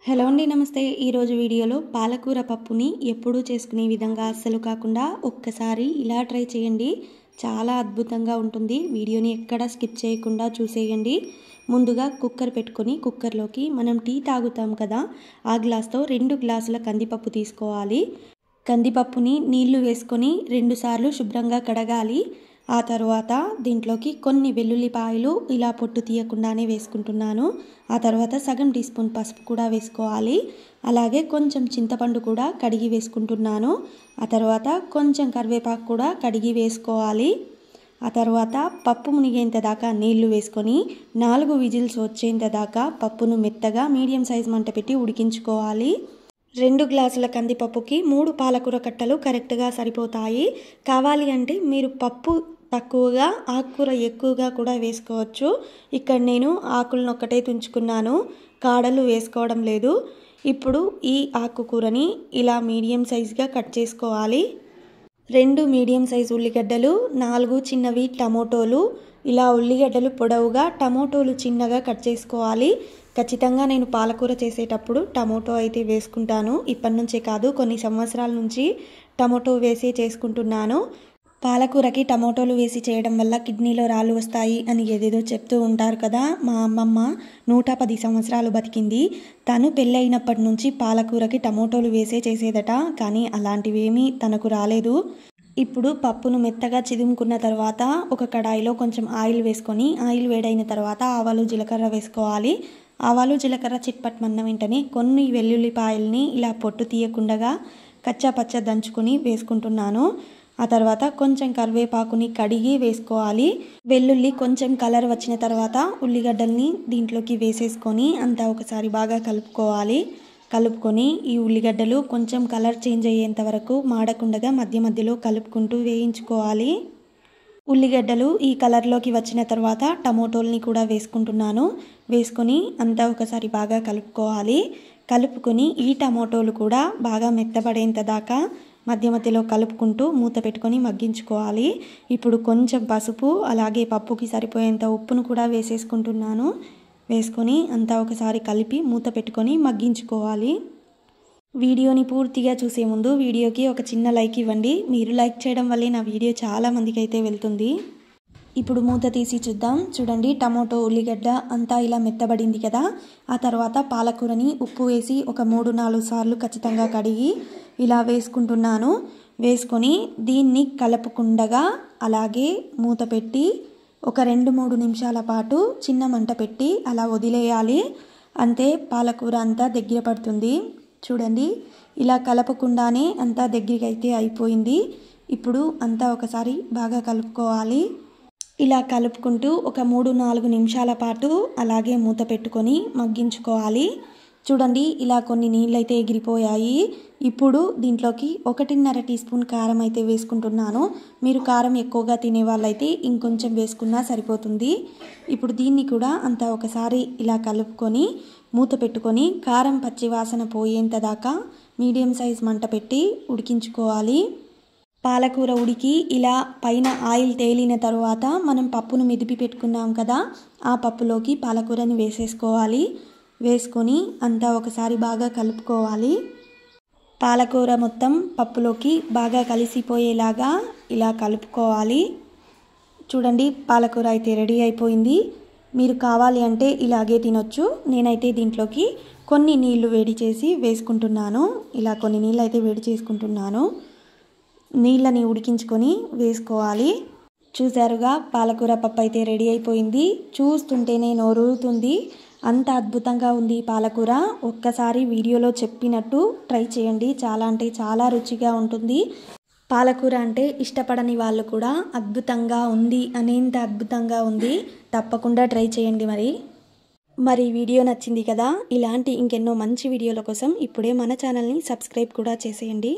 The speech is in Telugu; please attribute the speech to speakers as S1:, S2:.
S1: హలో అండి, నమస్తే. ఈరోజు వీడియోలో పాలకూర పప్పుని ఎప్పుడూ చేసుకునే విధంగా అస్సలు కాకుండా ఒక్కసారి ఇలా ట్రై చేయండి. చాలా అద్భుతంగా ఉంటుంది. వీడియోని ఎక్కడ స్కిప్ చేయకుండా చూసేయండి. ముందుగా కుక్కర్ పెట్టుకొని కుక్కర్లోకి మనం టీ తాగుతాం కదా, ఆ గ్లాస్తో 2 గ్లాసుల కందిపప్పు తీసుకోవాలి. కందిపప్పుని నీళ్లు వేసుకొని 2 సార్లు శుభ్రంగా కడగాలి. ఆ తర్వాత దీంట్లోకి కొన్ని వెల్లుల్లిపాయలు ఇలా పొట్టు తీయకుండానే వేసుకుంటున్నాను. ఆ తర్వాత సగం టీ స్పూన్ పసుపు కూడా వేసుకోవాలి. అలాగే కొంచెం చింతపండు కూడా కడిగి వేసుకుంటున్నాను. ఆ తర్వాత కొంచెం కరివేపాకు కూడా కడిగి వేసుకోవాలి. ఆ తర్వాత పప్పు మునిగేంత దాకా నీళ్లు వేసుకొని 4 విజిల్స్ వచ్చేంత దాకా పప్పును మెత్తగా మీడియం సైజ్ మంట పెట్టి ఉడికించుకోవాలి. 2 గ్లాసుల కందిపప్పుకి 3 పాలకూర కట్టలు కరెక్ట్గా సరిపోతాయి. కావాలి అంటే మీరు పప్పు తక్కువగా ఆకుకూర ఎక్కువగా కూడా వేసుకోవచ్చు. ఇక్కడ నేను ఆకులను ఒక్కటే తుంచుకున్నాను, కాడలు వేసుకోవడం లేదు. ఇప్పుడు ఈ ఆకుకూరని ఇలా మీడియం సైజుగా కట్ చేసుకోవాలి. 2 మీడియం సైజు ఉల్లిగడ్డలు, 4 చిన్నవి టమోటోలు, ఇలా ఉల్లిగడ్డలు పొడవుగా టమోటోలు చిన్నగా కట్ చేసుకోవాలి. ఖచ్చితంగా నేను పాలకూర చేసేటప్పుడు టమోటో అయితే వేసుకుంటాను. ఇప్పటి నుంచే కాదు, కొన్ని సంవత్సరాల నుంచి టమోటో వేసి చేసుకుంటున్నాను. పాలకూరకి టమోటోలు వేసి చేయడం వల్ల కిడ్నీలో రాళ్ళు వస్తాయి అని ఏదేదో చెప్తూ ఉంటారు కదా. మా అమ్మమ్మ 110 సంవత్సరాలు బతికింది. తను పెళ్ళైనప్పటి నుంచి పాలకూరకి టమోటోలు వేసే చేసేదట, కానీ అలాంటివేమీ తనకు రాలేదు. ఇప్పుడు పప్పును మెత్తగా చిదుముకున్న తర్వాత ఒక కడాయిలో కొంచెం ఆయిల్ వేసుకొని, ఆయిల్ వేడైన తర్వాత ఆవాలు జీలకర్ర వేసుకోవాలి. ఆవాలు జీలకర్ర చిట్పట్మన్న వెంటనే కొన్ని వెల్లుల్లిపాయల్ని ఇలా పొట్టు తీయకుండా కచ్చా పచ్చ దంచుకొని వేసుకుంటున్నాను. ఆ తర్వాత కొంచెం కరివేపాకుని కడిగి వేసుకోవాలి. వెల్లుల్లి కొంచెం కలర్ వచ్చిన తర్వాత ఉల్లిగడ్డల్ని దీంట్లోకి వేసేసుకొని అంతా ఒకసారి బాగా కలుపుకోవాలి. కలుపుకొని ఈ ఉల్లిగడ్డలు కొంచెం కలర్ చేంజ్ అయ్యేంత వరకు మాడకుండగా మధ్య మధ్యలో కలుపుకుంటూ వేయించుకోవాలి. ఉల్లిగడ్డలు ఈ కలర్లోకి వచ్చిన తర్వాత టమోటోల్ని కూడా వేసుకుంటున్నాను. వేసుకొని అంతా ఒకసారి బాగా కలుపుకోవాలి. కలుపుకొని ఈ టమోటోలు కూడా బాగా మెత్తబడేంత దాకా మధ్య మధ్యలో కలుపుకుంటూ మూత పెట్టుకొని మగ్గించుకోవాలి. ఇప్పుడు కొంచెం పసుపు, అలాగే పప్పుకి సరిపోయేంత ఉప్పును కూడా వేసేసుకుంటున్నాను. వేసుకొని అంతా ఒకసారి కలిపి మూత పెట్టుకొని మగ్గించుకోవాలి. వీడియోని పూర్తిగా చూసే ముందు వీడియోకి ఒక చిన్న లైక్ ఇవ్వండి. మీరు లైక్ చేయడం వల్లే నా వీడియో చాలా మందికి అయితే వెళ్తుంది. ఇప్పుడు మూత తీసి చూద్దాం. చూడండి, టమోటో ఉల్లిగడ్డ అంతా ఇలా మెత్తబడింది కదా. ఆ తర్వాత పాలకూరని ఉప్పు వేసి ఒక 3-4 సార్లు ఖచ్చితంగా కడిగి ఇలా వేసుకుంటున్నాను. వేసుకొని దీన్ని కలుపుకుండగా అలాగే మూత పెట్టి ఒక 2-3 నిమిషాల పాటు చిన్న మంట పెట్టి అలా వదిలేయాలి. అంతే, పాలకూర అంతా దగ్గర పడుతుంది. చూడండి, ఇలా కలపకుండానే అంతా దగ్గరికి అయితే అయిపోయింది. ఇప్పుడు అంతా ఒకసారి బాగా కలుపుకోవాలి. ఇలా కలుపుకుంటూ ఒక 3-4 నిమిషాల పాటు అలాగే మూత పెట్టుకొని మగ్గించుకోవాలి. చూడండి, ఇలా కొన్ని నీళ్ళు అయితే ఎగిరిపోయాయి. ఇప్పుడు దీంట్లోకి 1.5 టీ స్పూన్ కారం అయితే వేసుకుంటున్నాను. మీరు కారం ఎక్కువగా తినే వాళ్ళైతే ఇంకొంచెం వేసుకున్నా సరిపోతుంది. ఇప్పుడు దీన్ని కూడా అంతా ఒకసారి ఇలా కలుపుకొని మూత పెట్టుకొని కారం పచ్చి వాసన పోయేంత దాకా మీడియం సైజ్ మంట పెట్టి ఉడికించుకోవాలి. పాలకూర ఉడికి ఇలా పైన ఆయిల్ తేలిన తర్వాత మనం పప్పును మెదిపి పెట్టుకున్నాం కదా, ఆ పప్పులోకి పాలకూరని వేసేసుకోవాలి. వేసుకొని అంతా ఒకసారి బాగా కలుపుకోవాలి. పాలకూర మొత్తం పప్పులోకి బాగా కలిసిపోయేలాగా ఇలా కలుపుకోవాలి. చూడండి, పాలకూర అయితే రెడీ అయిపోయింది. మీరు కావాలి అంటే ఇలాగే తినొచ్చు. నేనైతే దీంట్లోకి కొన్ని నీళ్లు వేడి చేసి వేసుకుంటున్నాను. ఇలా కొన్ని నీళ్ళు అయితే వేడి చేసుకుంటున్నాను. నీళ్ళని ఉడికించుకొని వేసుకోవాలి. చూసారుగా, పాలకూర పప్పు అయితే రెడీ అయిపోయింది. చూస్తుంటేనే నోరూరుతుంది. అంత అద్భుతంగా ఉంది పాలకూర. ఒక్కసారి వీడియోలో చెప్పినట్టు ట్రై చేయండి. చాలా అంటే చాలా రుచిగా ఉంటుంది. పాలకూర అంటే ఇష్టపడని వాళ్ళు కూడా అద్భుతంగా ఉంది అనేంత అద్భుతంగా ఉంది. తప్పకుండా ట్రై చేయండి. మరి వీడియో నచ్చింది కదా. ఇలాంటి ఇంకెన్నో మంచి వీడియోల కోసం ఇప్పుడే మన ఛానల్ని సబ్స్క్రైబ్ కూడా చేసేయండి.